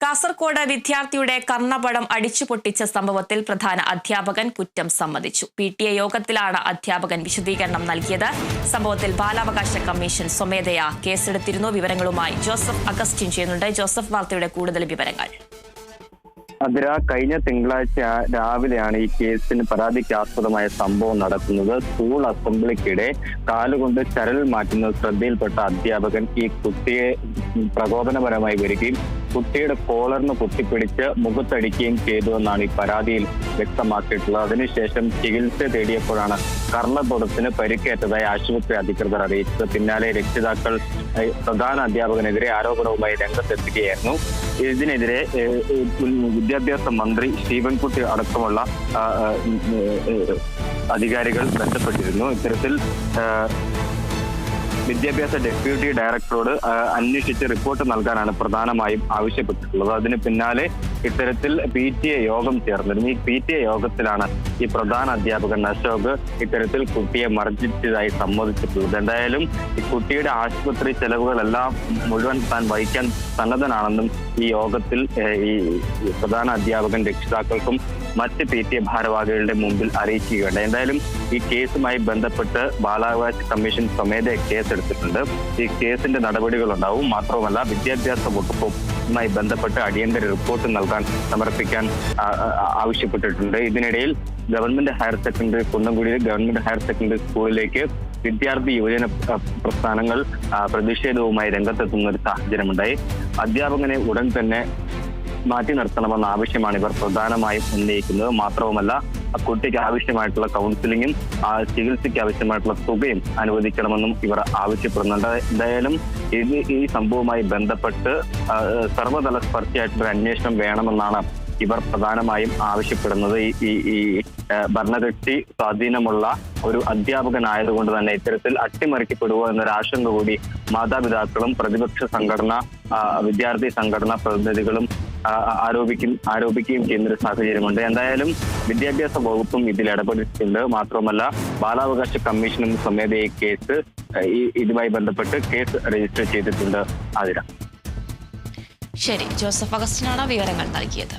കാസർകോട് വിദ്യാർത്ഥിയുടെ കർണപടം അടിച്ചുപൊട്ടിച്ച സംഭവത്തിൽ പ്രധാന അധ്യാപകൻ കുറ്റം സമ്മതിച്ചു. PTA യോഗത്തിലാണ് അധ്യാപകൻ വിശദീകരണം നൽകിയത്. സംഭവത്തിൽ ബാലാവകാശ കമ്മീഷൻ സ്വമേധയാ കേസെടുത്തിരുന്നു. വിവരങ്ങളുമായി ജോസഫ് അഗസ്റ്റിൻ ചെയ്യുന്നുണ്ട്. ജോസഫ്, വാർത്തയുടെ കൂടുതൽ വിവരങ്ങൾ. അതിര കഴിഞ്ഞ തിങ്കളാഴ്ച രാവിലെയാണ് ഈ കേസിന് പരാതിക്ക് ആസ്പദമായ സംഭവം നടക്കുന്നത്. സ്കൂൾ അസംബ്ലിക്കിടെ കാലുകൊണ്ട് ചരൽ മാറ്റുന്നത് ശ്രദ്ധയിൽപ്പെട്ട അധ്യാപകൻ ഈ കുട്ടിയെ പ്രകോപനപരമായി വരികയും കുട്ടിയുടെ കോളറിന് കുത്തിപ്പിടിച്ച് മുഖത്തടിക്കുകയും ചെയ്തു എന്നാണ് ഈ പരാതിയിൽ വ്യക്തമാക്കിയിട്ടുള്ളത്. അതിനുശേഷം ചികിത്സ തേടിയപ്പോഴാണ് കർണപടത്തിന് പരിക്കേറ്റതായി ആശുപത്രി അധികൃതർ അറിയിച്ചത്. പിന്നാലെ രക്ഷിതാക്കൾ പ്രധാന അധ്യാപകനെതിരെ ആരോപണവുമായി രംഗത്തെത്തുകയായിരുന്നു. ഇതിനെതിരെ വിദ്യാഭ്യാസ മന്ത്രി ശിവൻകുട്ടി അടക്കമുള്ള അധികാരികൾ ബന്ധപ്പെട്ടിരുന്നു. ഇത്തരത്തിൽ വിദ്യാഭ്യാസ ഡെപ്യൂട്ടി ഡയറക്ടറോട് അന്വേഷിച്ച് റിപ്പോർട്ട് നൽകാനാണ് പ്രധാനമായും ആവശ്യപ്പെട്ടിട്ടുള്ളത്. അതിന് പിന്നാലെ ഇത്തരത്തിൽ PTA യോഗം ചേർന്നിരുന്നു. ഈ PTA യോഗത്തിലാണ് ഈ പ്രധാന അധ്യാപകൻ അശോക് ഇത്തരത്തിൽ കുട്ടിയെ മർദ്ദിച്ചതായി സമ്മതിച്ചിട്ടുള്ളത്. എന്തായാലും ഈ കുട്ടിയുടെ ആശുപത്രി ചെലവുകളെല്ലാം മുഴുവൻ താൻ വഹിക്കാൻ സന്നദ്ധനാണെന്നും ഈ യോഗത്തിൽ ഈ പ്രധാന അധ്യാപകൻ രക്ഷിതാക്കൾക്കും മറ്റ് PTA ഭാരവാഹികളുടെ മുമ്പിൽ അറിയിക്കുകയുണ്ട്. എന്തായാലും ഈ കേസുമായി ബന്ധപ്പെട്ട് ബാലാവകാശ കമ്മീഷൻ സ്വമേധയാ കേസെടുത്തിട്ടുണ്ട്. ഈ കേസിന്റെ നടപടികളുണ്ടാവും. മാത്രമല്ല വിദ്യാഭ്യാസ വകുപ്പുമായി ബന്ധപ്പെട്ട് അടിയന്തര റിപ്പോർട്ട് സമർപ്പിക്കാൻ ആവശ്യപ്പെട്ടിട്ടുണ്ട്. ഇതിനിടയിൽ ഗവൺമെന്റ് ഹയർ സെക്കൻഡറി കുന്നംകുടിയിൽ ഗവൺമെന്റ് ഹയർ സെക്കൻഡറി സ്കൂളിലേക്ക് വിദ്യാർത്ഥി യുവജന പ്രസ്ഥാനങ്ങൾ പ്രതിഷേധവുമായി രംഗത്തെത്തുന്ന ഒരു സാഹചര്യമുണ്ടായി. അധ്യാപകനെ ഉടൻ തന്നെ മാറ്റി നിർത്തണമെന്ന ആവശ്യമാണ് ഇവർ പ്രധാനമായും ഉന്നയിക്കുന്നത്. മാത്രവുമല്ല കുട്ടിക്ക് ആവശ്യമായിട്ടുള്ള കൗൺസിലിങ്ങും ചികിത്സയ്ക്ക് ആവശ്യമായിട്ടുള്ള തുകയും അനുവദിക്കണമെന്നും ഇവർ ആവശ്യപ്പെടുന്നുണ്ട്. എന്തായാലും ഈ സംഭവവുമായി ബന്ധപ്പെട്ട് സർവ്വതല സ്പർശിയായിട്ടുള്ള അന്വേഷണം വേണമെന്നാണ് ഇവർ പ്രധാനമായും ആവശ്യപ്പെടുന്നത്. ഈ ഭരണകക്ഷി സ്വാധീനമുള്ള ഒരു അധ്യാപകനായതുകൊണ്ട് തന്നെ ഇത്തരത്തിൽ അട്ടിമറിക്കപ്പെടുക എന്നൊരു ആശങ്ക കൂടി മാതാപിതാക്കളും പ്രതിപക്ഷ സംഘടന വിദ്യാർത്ഥി സംഘടനാ പ്രതിനിധികളും ആരോപിക്കുകയും ചെയ്യുന്നൊരു സാഹചര്യമുണ്ട്. എന്തായാലും വിദ്യാഭ്യാസ വകുപ്പും ഇതിൽ ഇടപെട്ടിട്ടുണ്ട്. മാത്രമല്ല ബാലാവകാശ കമ്മീഷനും സ്വമേധയാ കേസ് ഇതുമായി ബന്ധപ്പെട്ട് കേസ് രജിസ്റ്റർ ചെയ്തിട്ടുണ്ട്. ആതിര. ശരി, ജോസഫ് അഗസ്റ്റിനാണ് വിവരങ്ങൾ നൽകിയത്.